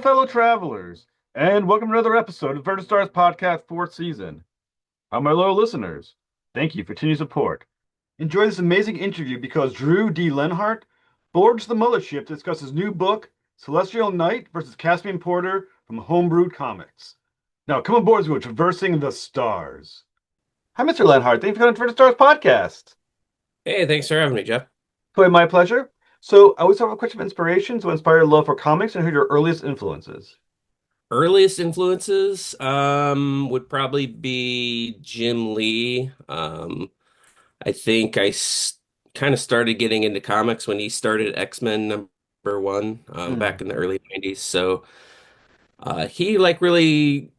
Hello, fellow travelers, and welcome to another episode of Vertical Stars Podcast 4th season. How my loyal listeners, thank you for continued support. Enjoy this amazing interview because Drew Lenhart boards the mothership to discuss his new book, Celestial Knight versus Caspian Porter from Homebrewed Comics. Now, come aboard as we go traversing the stars. Hi, Mr. Lenhart. Thank you for coming to Vertical Stars Podcast. Hey, thanks for having me, Jeff. Quite my pleasure. So, I always have a question of inspiration to inspire your love for comics and who your earliest influences. Earliest influences would probably be Jim Lee. I think kind of started getting into comics when he started X-Men #1 Hmm. back in the early 90s. So he like really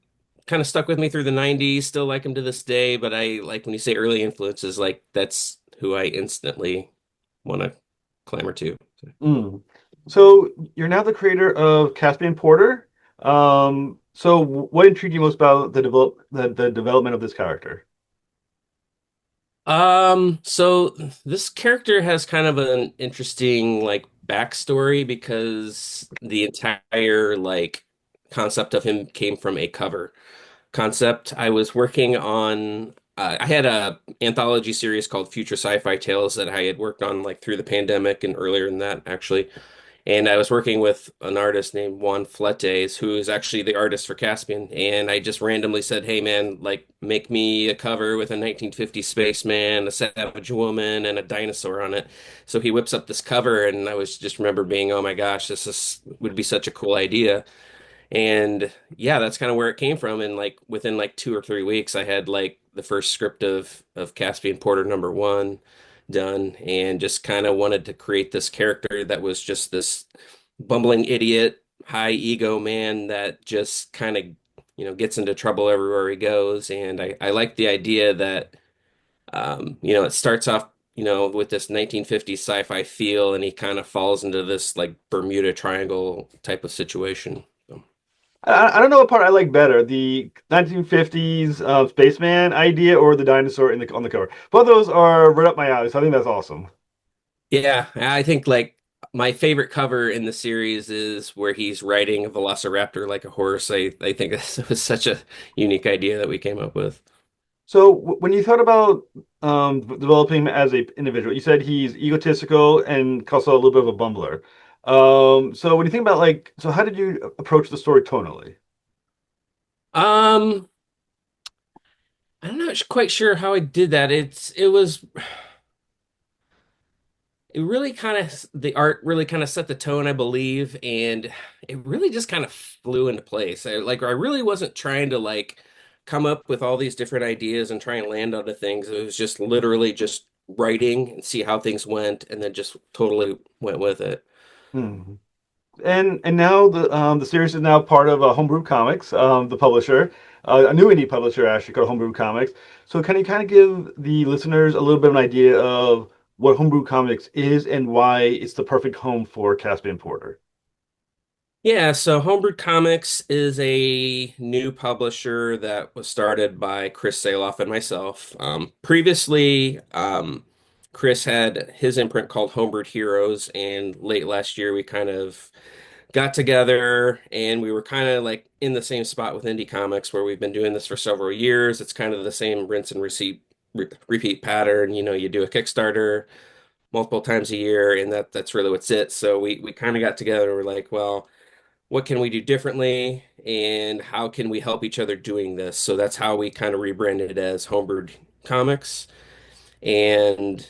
kind of stuck with me through the 90s. Still like him to this day, but I like when you say early influences, like that's who I instantly want to clamor to. Mm. So you're now the creator of Caspian Porter. So what intrigued you most about the development of this character? So this character has kind of an interesting like backstory because the entire like concept of him came from a cover concept. I was working on I had a anthology series called Future Sci-Fi Tales that I had worked on like through the pandemic and earlier than that actually. And I was working with an artist named Juan Fletes, who is actually the artist for Caspian. And I just randomly said, "Hey, man, like, make me a cover with a 1950s spaceman, a savage woman, and a dinosaur on it." So he whips up this cover, and I was just remember being, "Oh my gosh, would be such a cool idea." And yeah, that's kind of where it came from. And like within like 2 or 3 weeks, I had like the first script of Caspian Porter #1 done, and just kind of wanted to create this character that was just this bumbling idiot, high ego man that just kind of gets into trouble everywhere he goes. And I like the idea that it starts off with this 1950s sci-fi feel, and he kind of falls into this like Bermuda Triangle type of situation. So. I don't know what part I like better, the 1950s spaceman idea or the dinosaur on the cover. Both of those are right up my alley, so I think that's awesome. Yeah, I think like my favorite cover in the series is where he's riding a velociraptor like a horse. I think this was such a unique idea that we came up with. So when you thought about developing him as a individual, you said he's egotistical and also a little bit of a bumbler. So when you think about so how did you approach the story tonally? Um, I'm not quite sure how I did that. It really kind of the art really kind of set the tone, I believe, and it really just kind of flew into place. I really wasn't trying to like come up with all these different ideas and try and land onto things. It was just literally just writing and see how things went, and then just totally went with it. Hmm. And now the series is now part of Homebrew Comics, the publisher, a new indie publisher actually called Homebrew Comics. So can you kind of give the listeners a little bit of an idea of what Homebrew Comics is and why it's the perfect home for Caspian Porter? Yeah, so Homebrew Comics is a new publisher that was started by Chris Saloff and myself. Previously, Chris had his imprint called Homebrewed Heroes, and late last year we kind of got together and we were kind of like in the same spot with indie comics where we've been doing this for several years. It's kind of the same rinse and repeat pattern. You do a Kickstarter multiple times a year, and that's really what's it. So we kind of got together and we're like, well, what can we do differently and how can we help each other doing this? So that's how we kind of rebranded as Homebrewed Comics. And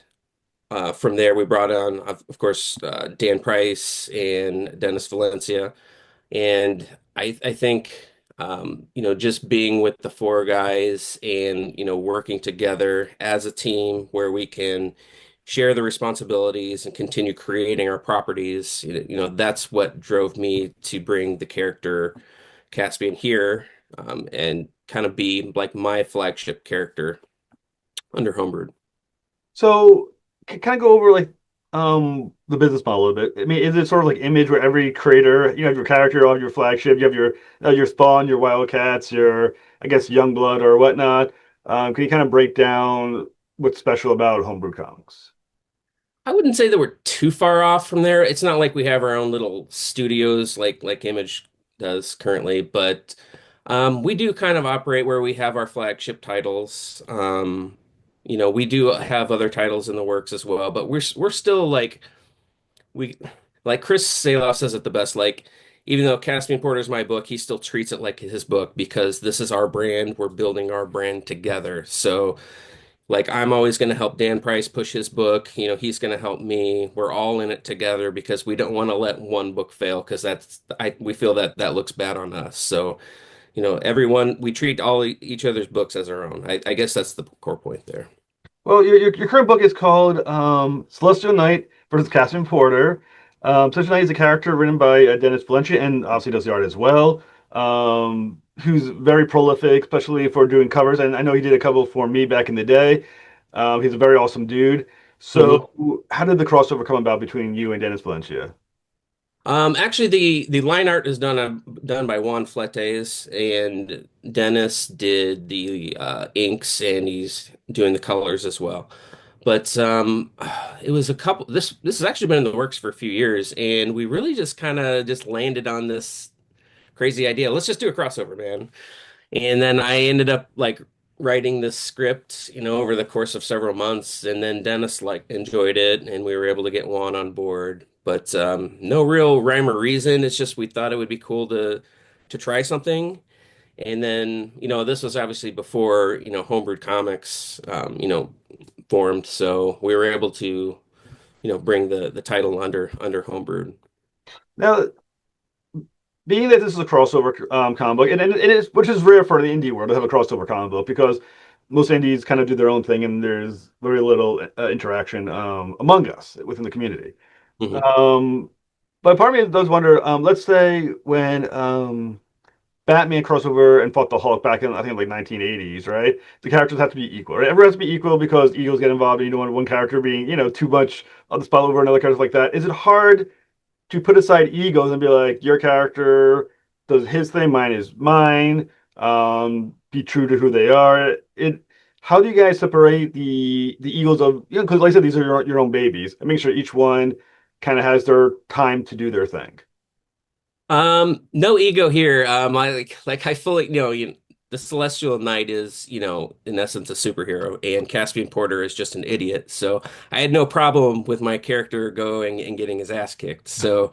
from there, we brought on, of course, Dan Price and Dennis Valencia. And I think, just being with the four guys and, working together as a team where we can share the responsibilities and continue creating our properties, that's what drove me to bring the character Caspian here, and kind of be like my flagship character under Homebrew. So kind of go over the business model a little bit. I mean, is it sort of like Image where every creator, you have your character, you have your flagship, you have your Spawn, your Wildcats, your I guess Youngblood or whatnot. Can you kind of break down what's special about Homebrew Comics? I wouldn't say that we're too far off from there. It's not like we have our own little studios like Image does currently, but we do kind of operate where we have our flagship titles. We do have other titles in the works as well, but we're still we like Chris Saloff says it the best. Like, even though Caspian Porter is my book, he still treats it like his book because this is our brand. We're building our brand together. So, like, I'm always going to help Dan Price push his book. He's going to help me. We're all in it together because we don't want to let one book fail because we feel that that looks bad on us. So, everyone, we treat all each other's books as our own. I guess that's the core point there. Well, your current book is called Celestial Knight versus Caspian Porter. Celestial Knight is a character written by Dennis Valencia and obviously does the art as well. Who's very prolific, especially for doing covers. And I know he did a couple for me back in the day. He's a very awesome dude. Mhm. So, how did the crossover come about between you and Dennis Valencia? Actually, the line art is done by Juan Fletes, and Dennis did the inks, and he's doing the colors as well. But it was a couple. This has actually been in the works for a few years, and we really just kind of just landed on this crazy idea. Let's just do a crossover, man. And then I ended up like writing this script, over the course of several months, and then Dennis like enjoyed it, and we were able to get Juan on board. But no real rhyme or reason. It's just we thought it would be cool to try something. And then, this was obviously before, Homebrewed Comics, formed. So we were able to, bring the title under Homebrewed. Now, being that this is a crossover comic book, and it is, which is rare for the indie world to have a crossover comic book because most indies kind of do their own thing, and there's very little interaction among us within the community. Hmm. Um, but part of me does wonder. Let's say when Batman crossover and fought the Hulk back in I think like 1980s, right? The characters have to be equal, right? Everyone has to be equal because egos get involved, and you don't want one character being too much on the spot over another character like that. Is it hard to put aside egos and be like, your character does his thing, mine is mine. Be true to who they are. It. How do you guys separate the egos of because like I said, these are your own babies, and make sure each one kind of has their time to do their thing. No ego here. I fully, the Celestial Knight is, in essence a superhero, and Caspian Porter is just an idiot. So I had no problem with my character going and getting his ass kicked. So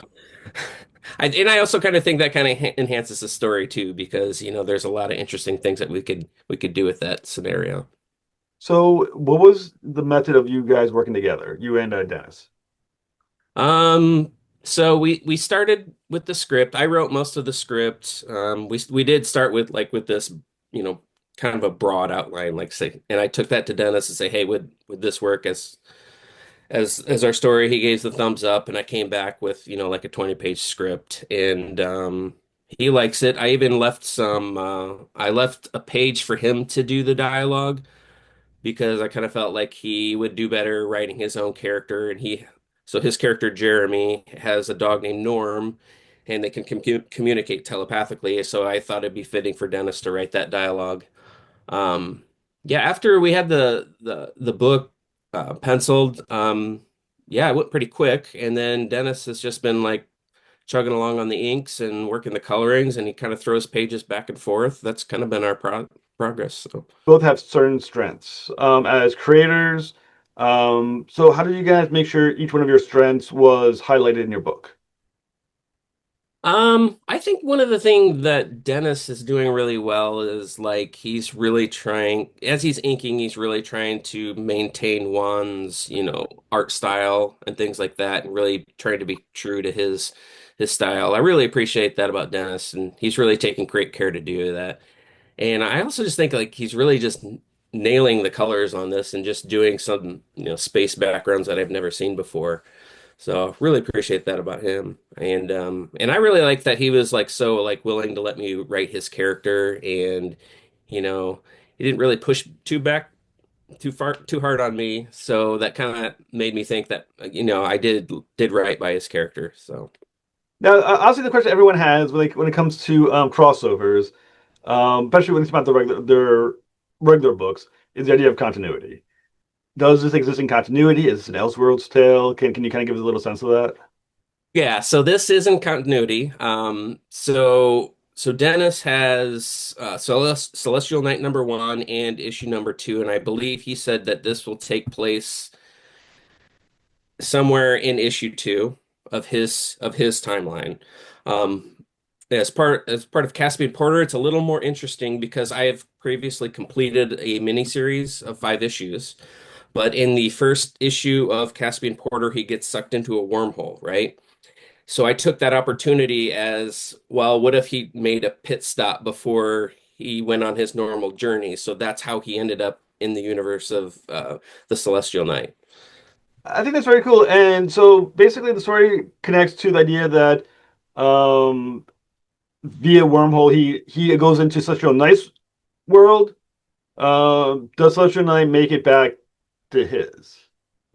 I also kind of think that kind of enhances the story too, because, there's a lot of interesting things that we could do with that scenario. So, what was the method of you guys working together, you and Dennis? So we started with the script. I wrote most of the script. We did start with this, you know, kind of a broad outline, like say, and I took that to Dennis and say, hey, would this work as our story? He gave the thumbs up, and I came back with, like a 20-page script, and he likes it. I even left I left a page for him to do the dialogue because I kind of felt like he would do better writing his own character. So his character Jeremy has a dog named Norm, and they can communicate telepathically. So I thought it'd be fitting for Dennis to write that dialogue. Um, yeah, after we had the book penciled, yeah, it went pretty quick. And then Dennis has just been like chugging along on the inks and working the colorings, and he kind of throws pages back and forth. That's kind of been our progress. So. Both have certain strengths as creators. So, how did you guys make sure each one of your strengths was highlighted in your book? I think one of the things that Dennis is doing really well is like he's really trying, as he's inking, he's really trying to maintain Juan's, art style and things like that, and really trying to be true to his style. I really appreciate that about Dennis, and he's really taking great care to do that. And I also just think like he's really just nailing the colors on this and just doing some, space backgrounds that I've never seen before. So really appreciate that about him. And I really like that he was like so like willing to let me write his character, and you know he didn't really push too hard on me. So that kind of made me think that I did right by his character. So Now, obviously, the question everyone has when it comes to crossovers, especially when it's about their regular books, is the idea of continuity. Does this exist in continuity? Is this an Elseworlds tale? Can you kind of give us a little sense of that? Yeah, so this isn't continuity. So Dennis has Celestial Night number one and issue number two, and I believe he said that this will take place somewhere in issue two of his timeline. Um, as part of Caspian Porter, it's a little more interesting because I have previously completed a miniseries of 5 issues. But in the first issue of Caspian Porter, he gets sucked into a wormhole, right? So I took that opportunity as, well, what if he made a pit stop before he went on his normal journey? So that's how he ended up in the universe of the Celestial Knight. I think that's very cool. And so basically, the story connects to the idea that um, via wormhole, he goes into Celestial Knight's world. Does Celestial Knight make it back to his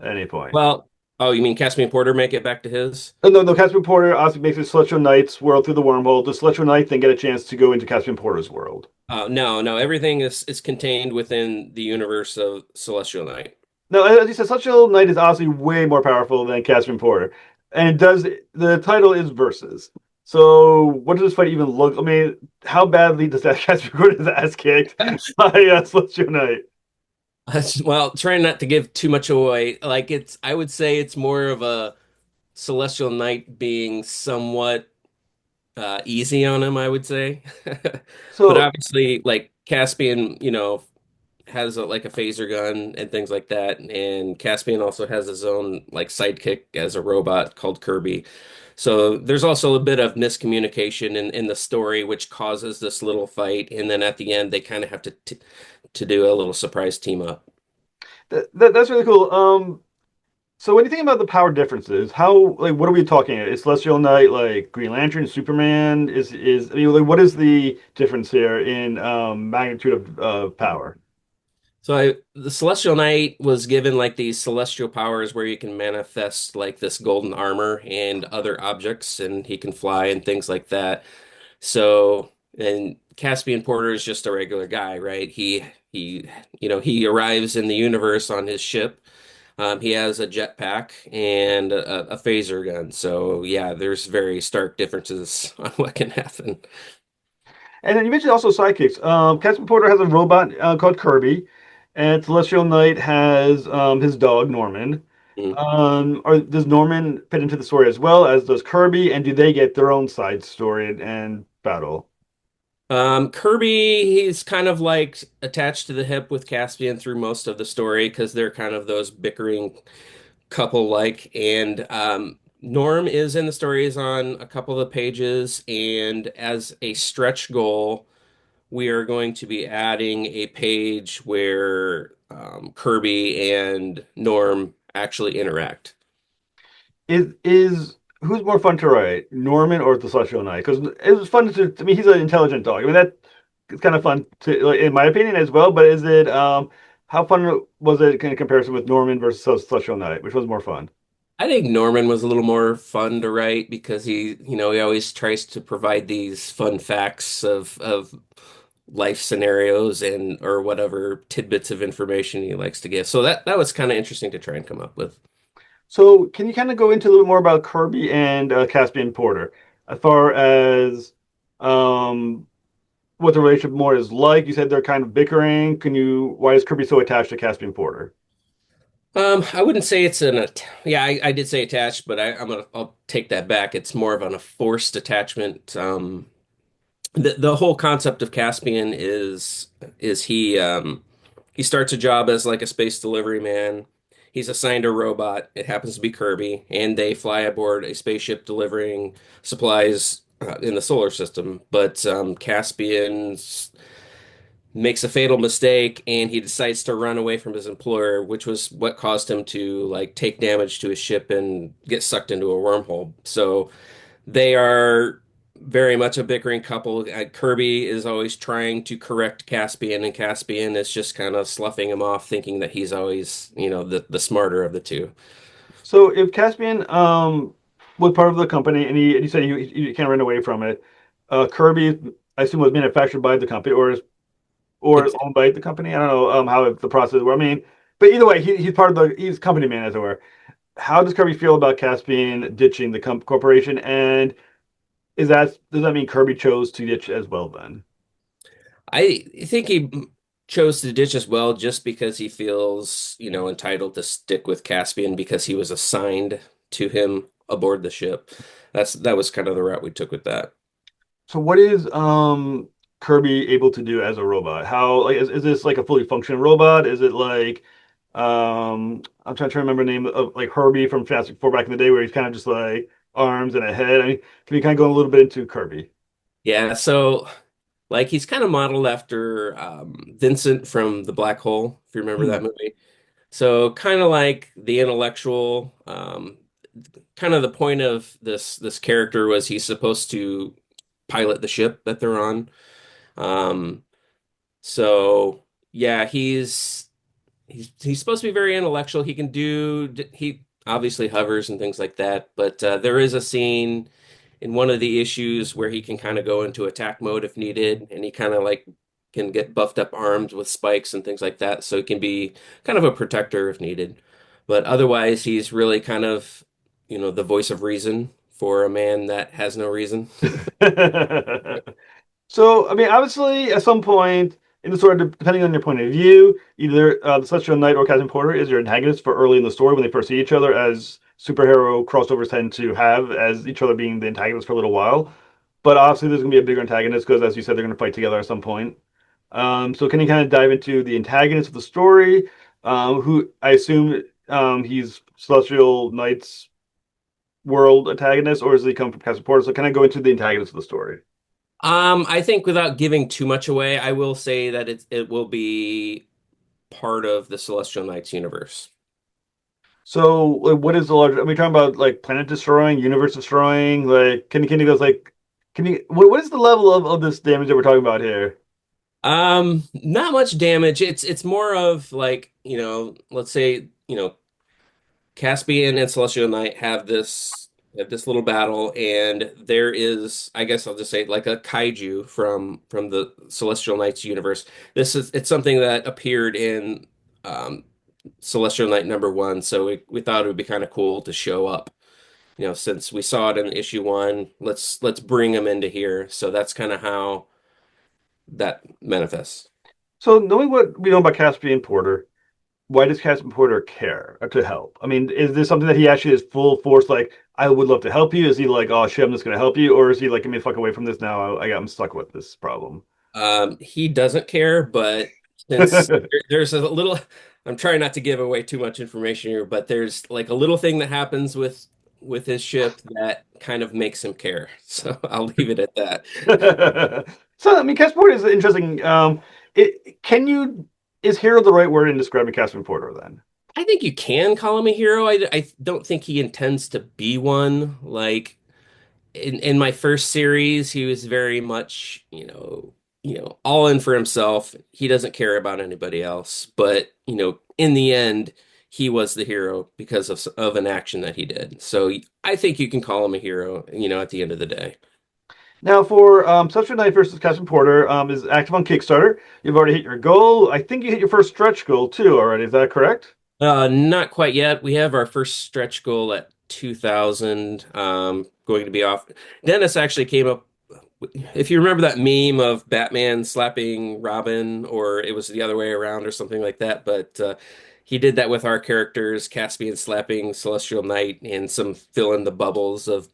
at any point? Well, oh, you mean Caspian Porter make it back to his? No, no. Caspian Porter obviously makes it Celestial Knight's world through the wormhole. Does Celestial Knight then get a chance to go into Caspian Porter's world? No, no, everything is contained within the universe of Celestial Knight. No, as you said, Celestial Knight is obviously way more powerful than Caspian Porter, and it does. The title is versus. So, what does this fight even look? I mean, how badly does that Caspian Porter's ass kicked by Celestial Knight? Well, trying not to give too much away. Like I would say it's more of a Celestial Knight being somewhat easy on him, I would say. But So, obviously, like Caspian, has like a phaser gun and things like that. And Caspian also has his own like sidekick as a robot called Kirby. So there's also a bit of miscommunication in the story, which causes this little fight. And then at the end, they kind of have to do a little surprise team up. that's really cool. So when you think about the power differences, how like what are we talking about? Is Celestial Knight like Green Lantern, Superman? Is I mean, like, what is the difference here in magnitude of power? The Celestial Knight was given like these celestial powers where you can manifest like this golden armor and other objects, and he can fly and things like that. So, and Caspian Porter is just a regular guy, right? He arrives in the universe on his ship. He has a jetpack and a phaser gun. So, yeah, there's very stark differences on what can happen. And then you mentioned also sidekicks. Caspian Porter has a robot called Kirby, and Celestial Knight has his dog Norman. Mm. Or does Norman fit into the story as well as does Kirby, and do they get their own side story and battle? Kirby, he's kind of like attached to the hip with Caspian through most of the story because they're kind of those bickering couple like. And Norm is in the stories on a couple of the pages. And as a stretch goal, we are going to be adding a page where Kirby and Norm actually interact. Is who's more fun to write, Norman or the Celestial Knight? Because it was fun to me. He's an intelligent dog. I mean that it's kind of fun to, like, in my opinion as well. But is it how fun was it in comparison with Norman versus Celestial Knight? Which was more fun? I think Norman was a little more fun to write because he always tries to provide these fun facts of life scenarios and or whatever tidbits of information he likes to give. So that was kind of interesting to try and come up with. So can you kind of go into a little more about Kirby and Caspian Porter as far as um what the relationship more is like? You said they're kind of bickering. Can you? Why is Kirby so attached to Caspian Porter? I wouldn't say it's yeah, I did say attached, but I'll take that back. It's more of a forced attachment. The whole concept of Caspian is he starts a job as like a space delivery man. He's assigned a robot. It happens to be Kirby, and they fly aboard a spaceship delivering supplies in the solar system. But Caspian makes a fatal mistake, and he decides to run away from his employer, which was what caused him to like take damage to his ship and get sucked into a wormhole. So they are very much a bickering couple. Kirby is always trying to correct Caspian, and Caspian is just kind of sloughing him off, thinking that he's always, the smarter of the two. So if Caspian was part of the company and he said he can't run away from it, Kirby I assume was manufactured by the company or It's owned by the company. I don't know how the process were. I mean, but either way, he's part of the he's company man as it were. how does Kirby feel about Caspian ditching the corporation? And does that mean Kirby chose to ditch as well then? I think he chose to ditch as well just because he feels, entitled to stick with Caspian because he was assigned to him aboard the ship. That was kind of the route we took with that. So what is Kirby able to do as a robot? How like is this like a fully functioning robot? Is it like I'm trying to remember the name of like Herbie from Fantastic Four back in the day where he's kind of just like arms and a head. I mean, can you kind of go a little bit into Kirby? Yeah, so like he's kind of modeled after Vincent from The Black Hole, if you remember that Hmm. movie. So kind of like the intellectual, kind of the point of this character was he's supposed to pilot the ship that they're on. Um, so yeah, he's supposed to be very intellectual. He obviously hovers and things like that, but there is a scene in one of the issues where he can kind of go into attack mode if needed, and he kind of like can get buffed up arms with spikes and things like that, so he can be kind of a protector if needed. But otherwise, he's really kind of, the voice of reason for a man that has no reason. So, I mean, obviously, at some point in the story, depending on your point of view, either the Celestial Knight or Caspian Porter is your antagonist for early in the story when they first see each other, as superhero crossovers tend to have, as each other being the antagonist for a little while. But obviously, there's going to be a bigger antagonist because, as you said, they're going to fight together at some point. So, can you kind of dive into the antagonist of the story? Who I assume he's Celestial Knight's world antagonist, or does he come from Caspian Porter? So, can I go into the antagonist of the story? I think without giving too much away, I will say that it will be part of the Celestial Knights universe. So, like, what is the larger? Are we talking about like planet destroying, universe destroying? Like, can you go like, can you? What is the level of this damage that we're talking about here? Not much damage. It's more of like, let's say, Caspian and Celestial Knight have this little battle, and there is, I guess I'll just say, like a kaiju from the Celestial Knights universe. It's something that appeared in um, Celestial Knight #1, so we thought it would be kind of cool to show up. Since we saw it in issue one, let's bring him into here. So that's kind of how that manifests. So, knowing what we know about Caspian Porter, why does Caspian Porter care to help? I mean, is this something that he actually is full force? Like, I would love to help you. Is he like, oh shit, I'm just gonna help you, or is he like, get me the fuck away from this now? I'm stuck with this problem. He doesn't care, but since there's a little, I'm trying not to give away too much information here, but there's like a little thing that happens with his ship that kind of makes him care. So I'll leave it at that. So, I mean, Caspian Porter is interesting. Can you is hero the right word in describing Caspian Porter then? I think you can call him a hero. I don't think he intends to be one. Like in my first series, he was very much, all in for himself. He doesn't care about anybody else. But, in the end, he was the hero because of an action that he did. So I think you can call him a hero, at the end of the day. Now, for Substance Night versus Caspian Porter is active on Kickstarter. You've already hit your goal. I think you hit your first stretch goal too already. Is that correct? Not quite yet. We have our first stretch goal at 2,000, going to be off. Dennis actually came up. If you remember that meme of Batman slapping Robin, or it was the other way around, or something like that, but he did that with our characters, Caspian slapping Celestial Knight, and some fill in the bubbles of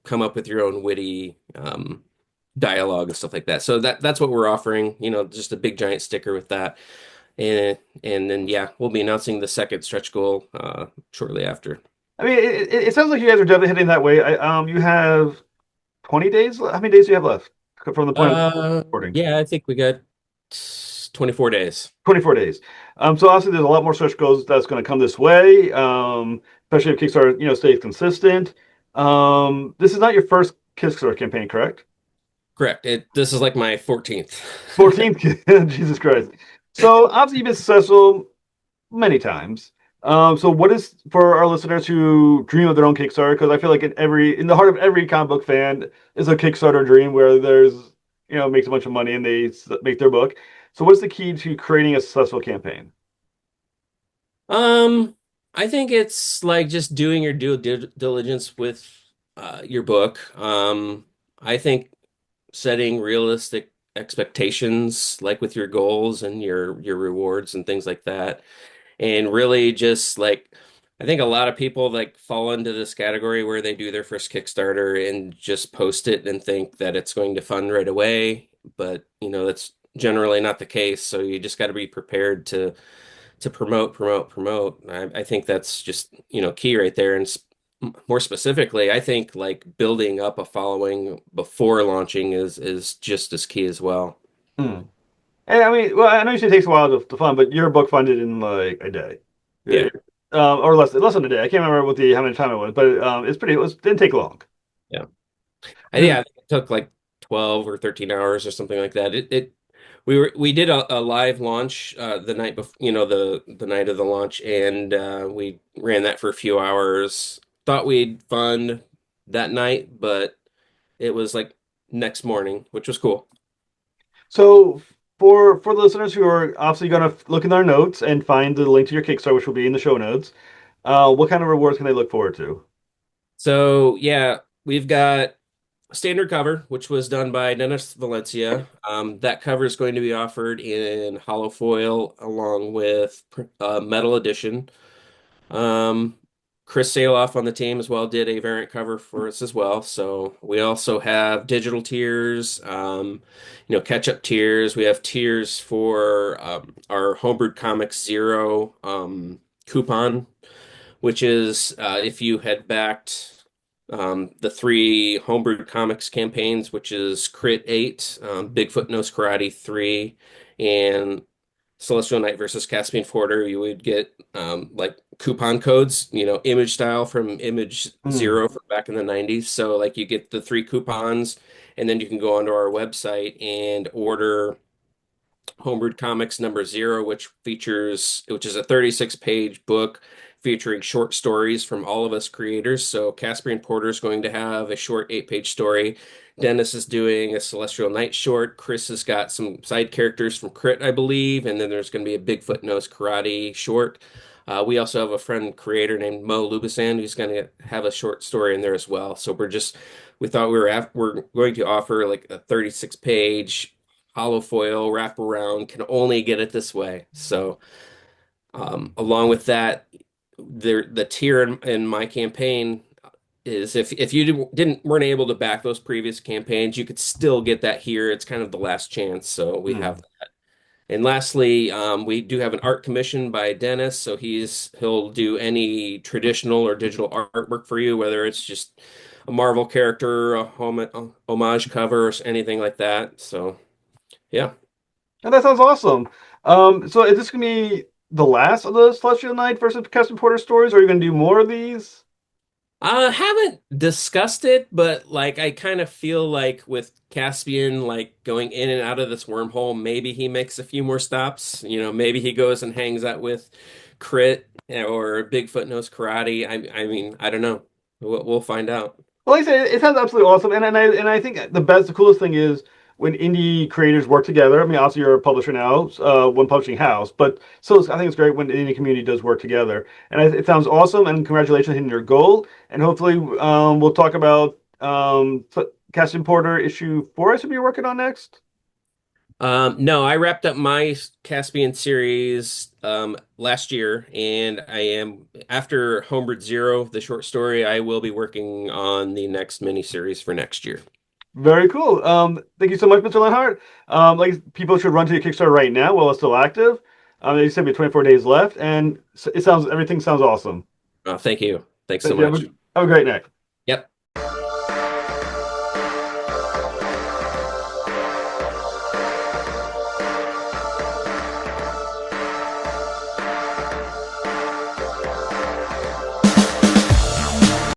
come up with your own witty dialogue and stuff like that. So that's what we're offering, just a big giant sticker with that. And then yeah, we'll be announcing the second stretch goal shortly after. I mean, it sounds like you guys are definitely heading that way. You have 20 days. How many days do you have left from the point of recording? Yeah, I think we got 24 days. 24 days. So obviously there's a lot more stretch goals that's going to come this way. Especially if Kickstarter, stays consistent. This is not your first Kickstarter campaign, correct? Correct. This is like my 14th. 14th. Jesus Christ. So obviously you've been successful many times. So what is for our listeners who dream of their own Kickstarter? Because I feel like in the heart of every comic book fan is a Kickstarter dream where there's makes a bunch of money and they make their book. So what's the key to creating a successful campaign? I think it's like just doing your due diligence with your book. I think setting realistic expectations, like with your goals and your rewards and things like that, and really just like I think a lot of people like fall into this category where they do their first Kickstarter and just post it and think that it's going to fund right away, but that's generally not the case. So you just got to be prepared to promote, promote, promote. I think that's just, key right there. And more specifically, I think like building up a following before launching is just as key as well. Hmm. And I mean, well, I know you say it takes a while to fund, but your book funded in like a day. Yeah. Yeah. Or less than a day. I can't remember what the how many time it was, but didn't take long. Yeah. Yeah, I think it took like 12 or 13 hours or something like that. We did a live launch the night before, the night of the launch, and we ran that for a few hours. Thought we'd fund that night, but it was like next morning, which was cool. So for the listeners who are obviously going to look in our notes and find the link to your Kickstarter, which will be in the show notes, what kind of rewards can they look forward to? So yeah, we've got a standard cover, which was done by Dennis Valencia. That cover is going to be offered in hollow foil along with metal edition. Um, Chris Saloff on the team as well did a variant cover for us as well. So we also have digital tiers, catch-up tiers. We have tiers for our Homebrewed Comics Zero coupon, which is if you had backed the three Homebrewed Comics campaigns, which is Crit 8, Bigfoot Knows Karate 3, and Celestial Knight versus Caspian Porter, you would get like coupon codes, image style from Image Hmm. Zero from back in the 90s. So like you get the three coupons, and then you can go onto our website and order Homebrewed Comics number zero, which is a 36-page book featuring short stories from all of us creators. So Caspian Porter is going to have a short 8-page story. Dennis is doing a Celestial Knight short. Chris has got some side characters from Crit, I believe, and then there's going to be a Bigfoot Knows Karate short. We also have a friend creator named Mo Lubasan who's going to have a short story in there as well. So we thought we're going to offer like a 36-page hollow foil wraparound, can only get it this way. So, along with that, the tier in my campaign is if you didn't weren't able to back those previous campaigns, you could still get that here. It's kind of the last chance. So we have Hmm. that. And lastly, we do have an art commission by Dennis, so he'll do any traditional or digital artwork for you, whether it's just a Marvel character, a homage cover, or anything like that. So yeah. And that sounds awesome. So is this gonna be the last of the Celestial Knight versus Custom Porter stories, or are you gonna do more of these? I haven't discussed it, but like I kind of feel like with Caspian like going in and out of this wormhole, maybe he makes a few more stops. Maybe he goes and hangs out with Crit or Bigfoot Knows Karate. I mean, I don't know. We'll find out. Well, like I said, it sounds absolutely awesome, and I think the coolest thing is when indie creators work together. I mean, obviously you're a publisher now, one publishing house, but still, I think it's great when the indie community does work together, and it sounds awesome. And congratulations on hitting your goal. And hopefully, we'll talk about Caspian Porter issue 4. I should be working on next. No, I wrapped up my Caspian series last year, and I am after Homebrew Zero, the short story. I will be working on the next miniseries for next year. Very cool. Thank you so much, Mr. Lenhart. Like people should run to your Kickstarter right now while it's still active. They said we have 24 days left, and everything sounds awesome. Thank you. Thanks so Thank you. much. Have a great night.